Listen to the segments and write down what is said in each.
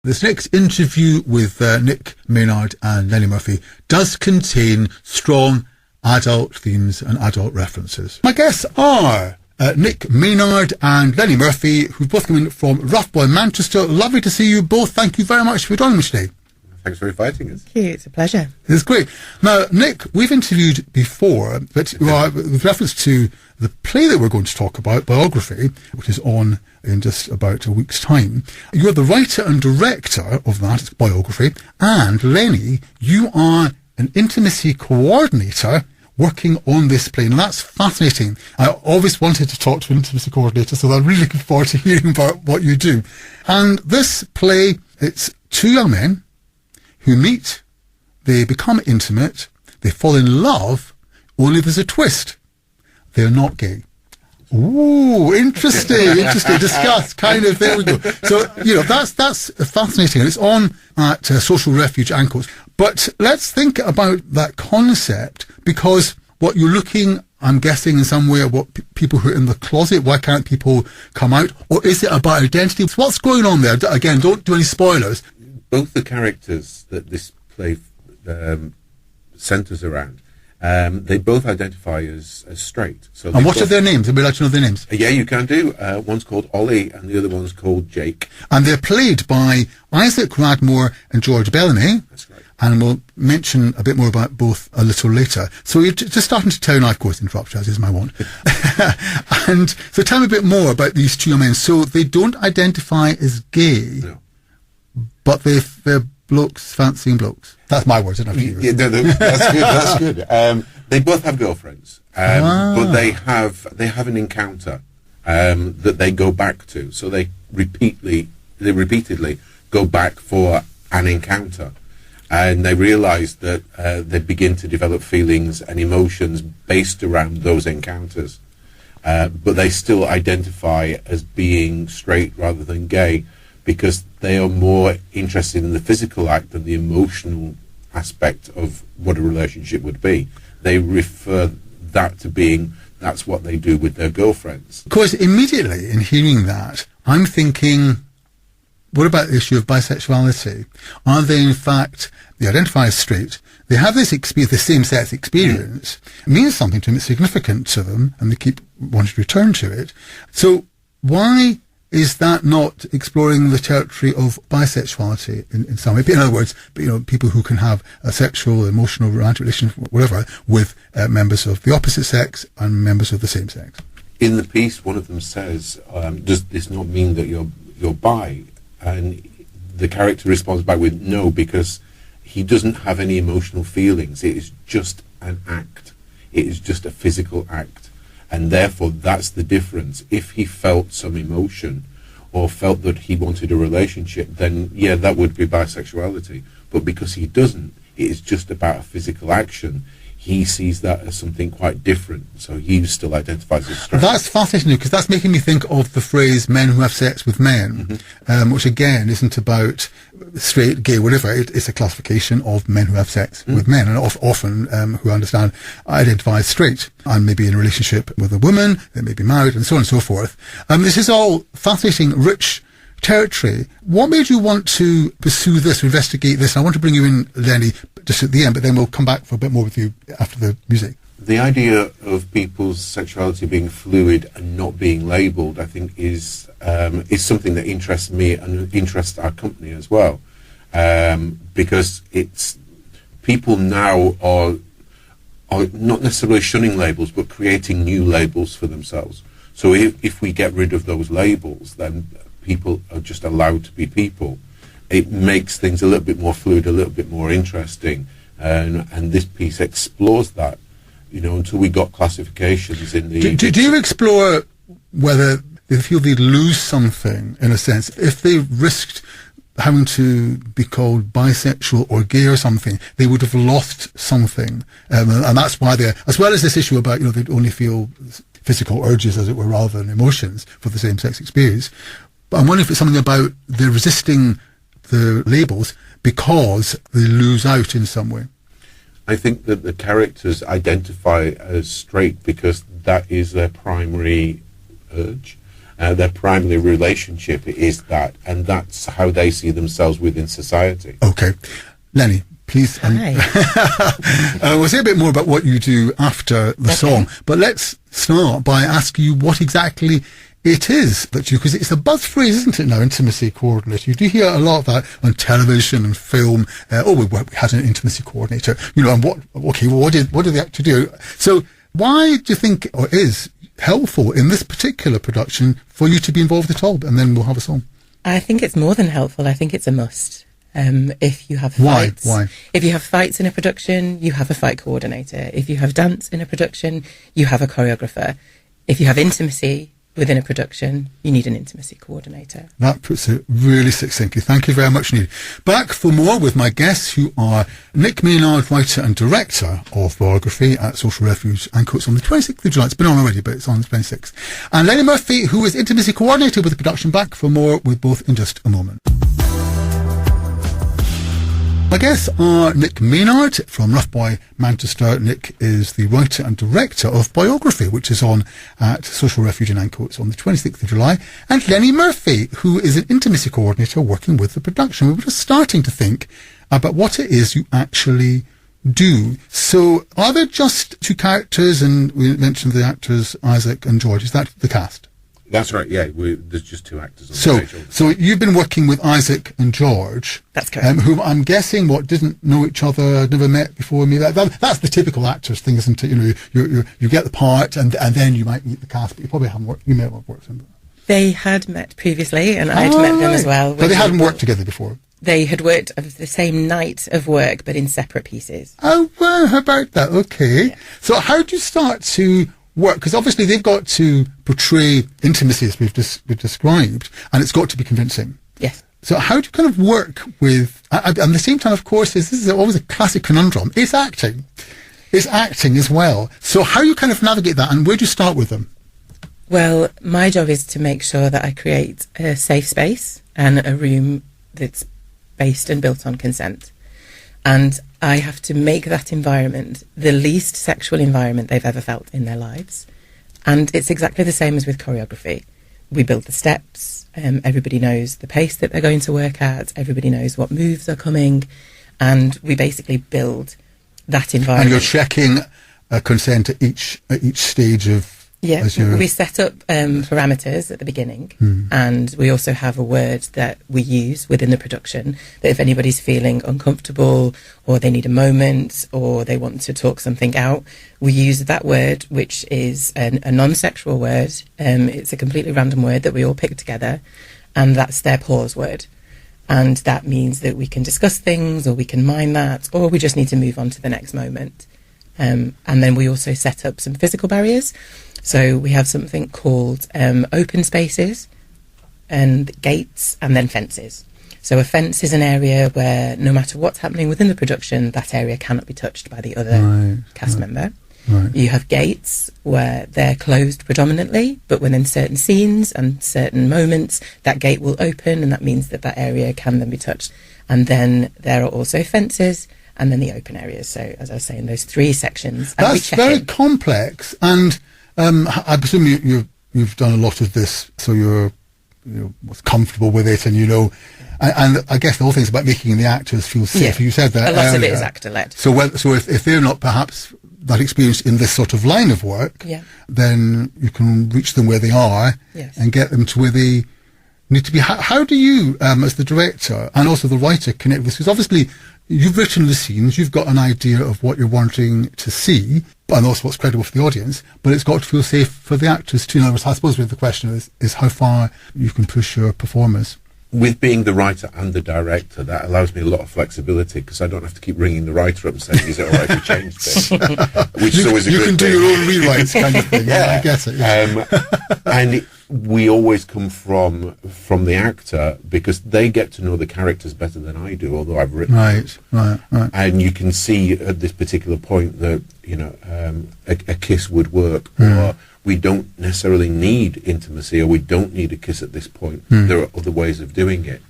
This next interview with Nick Maynard and Lenny Murphy does contain strong adult themes and adult references. My guests are Nick Maynard and Lenny Murphy, who've both come in from Rough Boy Manchester. Lovely to see you both. Thank you very much for joining me today. Thanks for inviting us. Thank you. It's a pleasure. It's great. Now, Nick, we've interviewed before, but with reference to the play that we're going to talk about, Biography, which is on in just about a week's time. You're the writer and director of that, it's Biography, and Lenny, you are an intimacy coordinator working on this play. Now, that's fascinating. I always wanted to talk to an intimacy coordinator, so I'm really looking forward to hearing about what you do. And this play, it's two young men who meet, they become intimate, they fall in love, only there's a twist. They're not gay. Ooh, interesting, discuss, kind of, there we go. So, that's fascinating, and it's on at Social Refuge Ankles. But let's think about that concept, because what you're looking, I'm guessing, in some way at what people who are in the closet, why can't people come out? Or is it about identity? What's going on there? Again, don't do any spoilers. Both the characters that this play centres around, they both identify as straight. So and what are their names? Would we like to know their names? Yeah, you can do. One's called Ollie and the other one's called Jake. And they're played by Isaac Radmore and George Bellamy. That's right. And we'll mention a bit more about both a little later. So you're just starting to tell, and I, of course, interrupt you, as is my wont. And so tell me a bit more about these two young men. So they don't identify as gay, No. but they're blokes, fancying blokes. That's my words, I don't know if you Yeah, no, that's good. That's good. They both have girlfriends, but they have an encounter that they go back to. So they repeatedly go back for an encounter, and they realise that they begin to develop feelings and emotions based around those encounters. But they still identify as being straight rather than gay, because they are more interested in the physical act than the emotional aspect of what a relationship would be. They refer that to being, that's what they do with their girlfriends. Of course, immediately in hearing that, I'm thinking, what about the issue of bisexuality? Are they, in fact, they identify as straight, they have this experience, the same-sex experience, it means something to them, it's significant to them, and they keep wanting to return to it. So why is that not exploring the territory of bisexuality in some way? In other words, people who can have a sexual, emotional, romantic relationship, whatever, with members of the opposite sex and members of the same sex. In the piece, one of them says, does this not mean that you're bi? And the character responds back with no, because he doesn't have any emotional feelings. It is just an act. It is just a physical act. And therefore, that's the difference. If he felt some emotion or felt that he wanted a relationship, then, yeah, that would be bisexuality. But because he doesn't, it is just about a physical action. He sees that as something quite different. So he still identifies as straight. That's fascinating, because that's making me think of the phrase men who have sex with men, which again isn't about straight, gay, whatever. It's a classification of men who have sex with men, and often who understand, identify as straight, and maybe in a relationship with a woman, they may be married, and so on and so forth. This is all fascinating, rich territory. What made you want to pursue this, investigate this? I want to bring you in, Lenny, just at the end, but then we'll come back for a bit more with you after the music. The idea of people's sexuality being fluid and not being labelled, I think, is something that interests me and interests our company as well, because it's people now are not necessarily shunning labels, but creating new labels for themselves. So if we get rid of those labels, then people are just allowed to be people. It makes things a little bit more fluid, a little bit more interesting, and this piece explores that. Until we got classifications in the... Do you explore whether they feel they lose something, in a sense, if they risked having to be called bisexual or gay or something, they would have lost something, and that's why they're, as well as this issue about they only feel physical urges, as it were, rather than emotions for the same-sex experience. But I'm wondering if it's something about they're resisting the labels because they lose out in some way. I think that the characters identify as straight because that is their primary urge, Their primary relationship is that, and that's how they see themselves within society. Okay. Lenny, please. Hi. We'll say a bit more about what you do after the song, but let's start by asking you what exactly it is that you, because it's a buzz phrase, isn't it now, intimacy coordinator? You do hear a lot of that on television and film. We had an intimacy coordinator, and what did the actor do? So why do you think, or is helpful in this particular production for you to be involved at all? And then we'll have a song. I think it's more than helpful. I think it's a must. If you have fights, Why? If you have fights in a production, you have a fight coordinator. If you have dance in a production, you have a choreographer. If you have intimacy within a production, you need an intimacy coordinator. That puts it really succinctly. Thank you very much, Neil. Back for more with my guests, who are Nick Maynard, writer and director of Biography at Social Refuge and Coats on the 26th of July. It's been on already, but it's on the 26th. And Lenny Murphy, who is intimacy coordinator with the production. Back for more with both in just a moment. My guests are Nick Maynard from Rough Boy Manchester. Nick is the writer and director of Biography, which is on at Social Refuge in Ancoats on the 26th of July. And Lenny Murphy, who is an intimacy coordinator working with the production. We were just starting to think about what it is you actually do. So are there just two characters? And we mentioned the actors Isaac and George. Is that the cast? That's right, yeah. There's just two actors on the stage. So you've been working with Isaac and George. That's correct. Who I'm guessing didn't know each other, never met before me. That's the typical actors thing, isn't it? You get the part and then you might meet the cast, but you probably haven't worked. You may have worked with them. They had met previously, and I'd met them as well. But they hadn't worked together before. They had worked of the same night of work, but in separate pieces. Oh, well, how about that? Okay. Yeah. So how do you start to work? Because obviously they've got to portray intimacy as we've described, and it's got to be convincing. Yes. So how do you kind of work with, at the same time, of course, this is always a classic conundrum. It's acting. It's acting as well. So how do you kind of navigate that, and where do you start with them? Well, my job is to make sure that I create a safe space and a room that's based and built on consent. And I have to make that environment the least sexual environment they've ever felt in their lives. And it's exactly the same as with choreography. We build the steps, everybody knows the pace that they're going to work at, everybody knows what moves are coming, and we basically build that environment. And you're checking consent at each stage of... Yeah, we set up parameters at the beginning, and we also have a word that we use within the production that if anybody's feeling uncomfortable or they need a moment or they want to talk something out, we use that word, which is a non-sexual word. It's a completely random word that we all pick together, and that's their pause word. And that means that we can discuss things, or we can mind that, or we just need to move on to the next moment. And then we also set up some physical barriers. So we have something called open spaces and gates and then fences. So a fence is an area where no matter what's happening within the production, that area cannot be touched by the other cast member. Right. You have gates where they're closed predominantly, but within certain scenes and certain moments, that gate will open, and that means that that area can then be touched. And then there are also fences and then the open areas. So as I was saying, those three sections. And that's very complex, and I presume you've done a lot of this, so you're comfortable with it, and and I guess the whole thing's about making the actors feel safe. Yeah. You said that a lot earlier. of it is actor-led. So if they're not perhaps that experienced in this sort of line of work, then you can reach them where they are and get them to where they need to be. How do you, as the director and also the writer, connect with this? Because obviously you've written the scenes, you've got an idea of what you're wanting to see, and also what's credible for the audience, but it's got to feel safe for the actors too. In other words, I suppose the question is how far you can push your performers. With being the writer and the director, that allows me a lot of flexibility, because I don't have to keep ringing the writer up and saying, is it all right if we change this? Which is always a good thing. You can do your own rewrites kind of thing. Yeah. I guess it. Yeah. And we always come from the actor, because they get to know the characters better than I do, although I've written them. Right. And you can see at this particular point that, a kiss would work, or we don't necessarily need intimacy, or we don't need a kiss at this point. There are other ways of doing it,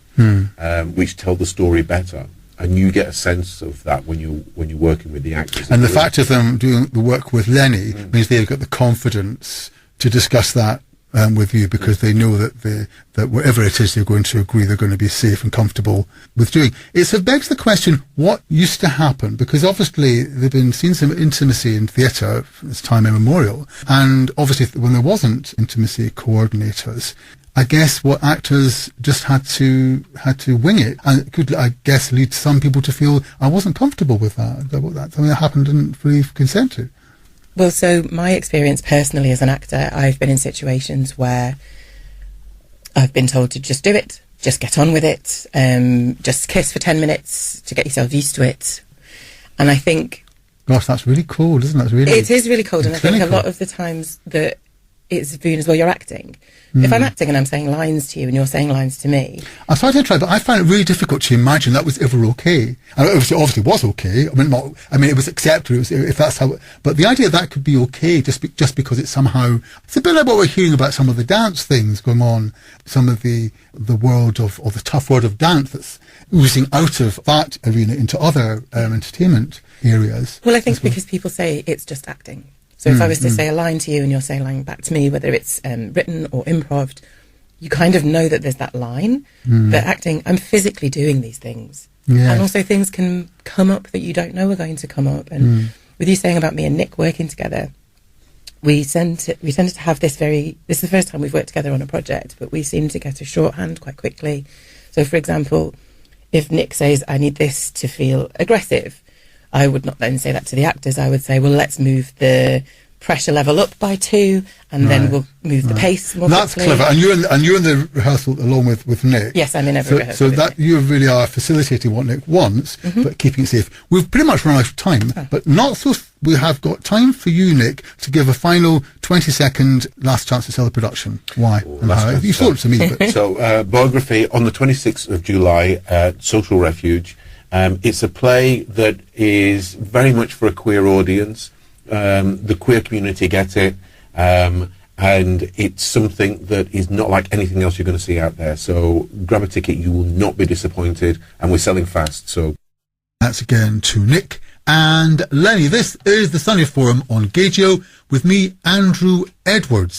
which tell the story better. And you get a sense of that when you're working with the actors. And the fact of them doing the work with Lenny means they've got the confidence to discuss that with you, because they know that whatever it is they're going to agree, they're going to be safe and comfortable with doing. It sort of begs the question, what used to happen? Because obviously they've been seeing some intimacy in theatre since time immemorial, and obviously when there wasn't intimacy coordinators, I guess what actors just had to wing it, and it could, I guess, lead some people to feel I wasn't comfortable with that something that happened didn't really consent to. Well, so my experience personally as an actor, I've been in situations where I've been told to just do it, just get on with it, just kiss for 10 minutes to get yourself used to it. And I think... Gosh, that's really cold, isn't it? It is really cold, and I think a lot of the times that it's viewed as, well, you're acting. If I'm acting and I'm saying lines to you and you're saying lines to me... I'm sorry to try, but I find it really difficult to imagine that was ever okay. And it obviously was okay. I mean, it was accepted. If that's how... But the idea that could be okay just because it's somehow... It's a bit like what we're hearing about some of the dance things going on, some of the world of, or the tough world of dance that's oozing out of that arena into other entertainment areas. Well, I think because people say it's just acting. So if I was to say a line to you and you're saying a line back to me, whether it's written or improv, you kind of know that there's that line. But acting, I'm physically doing these things. Yes. And also things can come up that you don't know are going to come up. And with you saying about me and Nick working together, we tended to have this is the first time we've worked together on a project, but we seem to get a shorthand quite quickly. So, for example, if Nick says, I need this to feel aggressive, I would not then say that to the actors. I would say, well, let's move the pressure level up by 2, and then we'll move the pace more That's quickly. Clever. And you're in the rehearsal along with Nick. Yes, I'm in every rehearsal. So that you really are facilitating what Nick wants, but keeping it safe. We've pretty much run out of time, but not so. We have got time for you, Nick, to give a final 20-second last chance to sell the production. Why and how? You thought it to me. But. So, Biography on the 26th of July at Social Refuge. It's a play that is very much for a queer audience. The queer community get it, and it's something that is not like anything else you're going to see out there. So grab a ticket, you will not be disappointed, and we're selling fast. So that's again to Nick and Lenny. This is the Sunday Forum on Gaydio with me, Andrew Edwards.